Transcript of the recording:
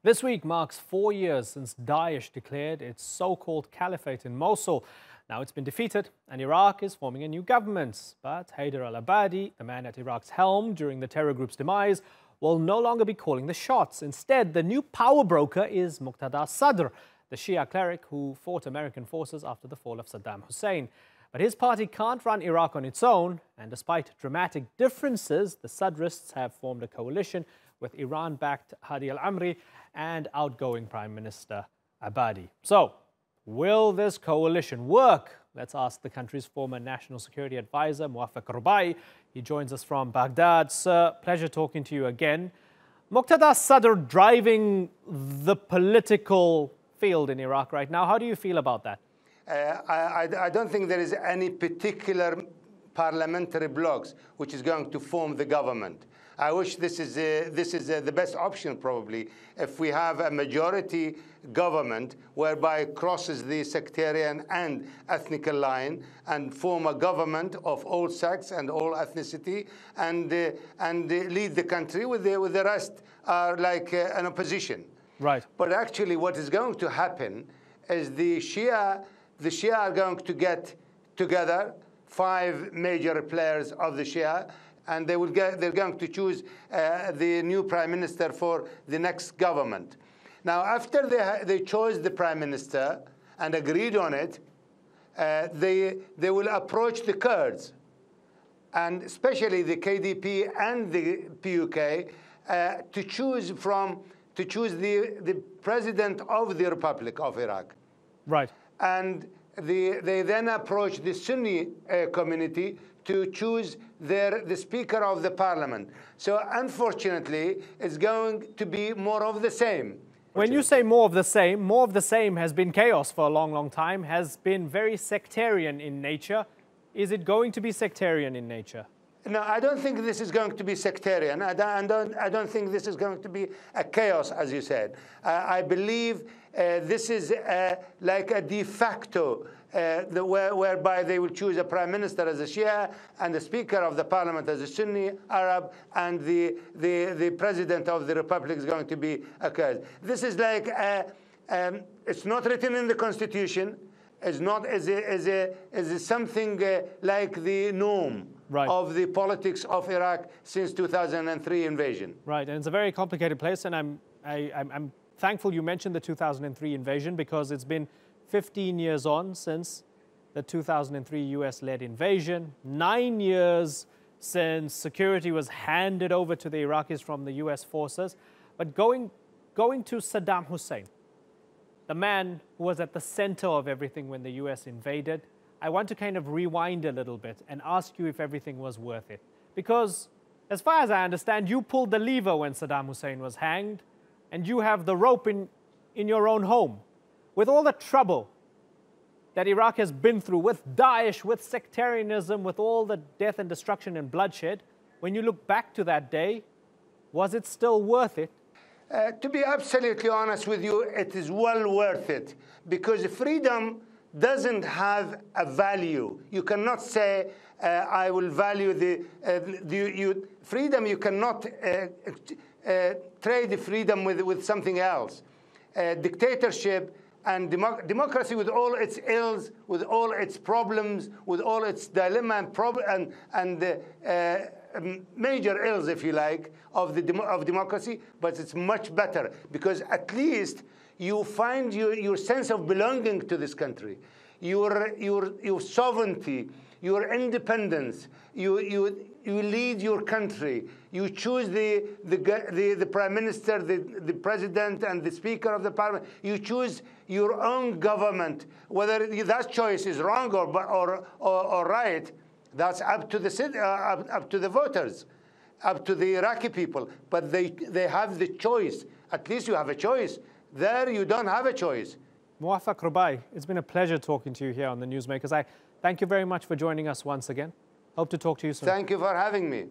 This week marks 4 years since Daesh declared its so-called caliphate in Mosul. Now it's been defeated and Iraq is forming a new government. But Haider al Abadi, the man at Iraq's helm during the terror group's demise, will no longer be calling the shots. Instead, the new power broker is Muqtada al Sadr, the Shia cleric who fought American forces after the fall of Saddam Hussein. But his party can't run Iraq on its own, and despite dramatic differences, the Sadrists have formed a coalition with Iran-backed Hadi al Amiri and outgoing Prime Minister Abadi. So, will this coalition work? Let's ask the country's former National Security Advisor, Mowaffak al Rubaie. He joins us from Baghdad. Sir, pleasure talking to you again. Muqtada al Sadr driving the political field in Iraq right now. How do you feel about that? I don't think there is any particular parliamentary blocks which is going to form the government. I wish this is the best option, probably, if we have a majority government whereby it crosses the sectarian and ethnical line and form a government of all sects and all ethnicity and lead the country with the rest are like an opposition. Right. But actually what is going to happen is the Shia are going to get together 5 major players of the Shia, and they're going to choose the new prime minister for the next government. Now, after they chose the prime minister and agreed on it, they will approach the Kurds, and especially the KDP and the PUK, to choose the president of the Republic of Iraq. Right. And they then approach the Sunni community to choose the Speaker of the Parliament. So unfortunately, it's going to be more of the same. When you say more of the same has been chaos for a long, long time, has been very sectarian in nature. Is it going to be sectarian in nature? No, I don't think this is going to be sectarian. I don't think this is going to be a chaos, as you said. I believe this is like a de facto, whereby they will choose a prime minister as a Shia and the Speaker of the Parliament as a Sunni Arab, and the president of the Republic is going to be a Kurd. This is like it's not written in the Constitution. It's not as something like the norm. Right. Of the politics of Iraq since 2003 invasion. Right, and it's a very complicated place, and I'm thankful you mentioned the 2003 invasion, because it's been 15 years on since the 2003 US-led invasion, 9 years since security was handed over to the Iraqis from the US forces. But going to Saddam Hussein, the man who was at the center of everything when the US invaded, I want to kind of rewind a little bit and ask you if everything was worth it. Because as far as I understand, you pulled the lever when Saddam Hussein was hanged, and you have the rope in your own home. With all the trouble that Iraq has been through, with Daesh, with sectarianism, with all the death and destruction and bloodshed, when you look back to that day, was it still worth it? To be absolutely honest with you, it is well worth it, because freedom doesn't have a value. You cannot say, I will value the freedom. You cannot trade freedom with something else. Dictatorship and democracy, with all its ills, with all its problems, with all its dilemma and major ills, if you like, of democracy, but it's much better, because at least you find your sense of belonging to this country, your sovereignty, your independence. You lead your country. You choose the prime minister, the president, and the speaker of the parliament. You choose your own government. Whether that choice is wrong or right, that's up to the voters, up to the Iraqi people. But they have the choice. At least you have a choice. There you don't have a choice. Mowaffak al Rubaie, it's been a pleasure talking to you here on the Newsmakers. I thank you very much for joining us once again. Hope to talk to you soon. Thank you for having me.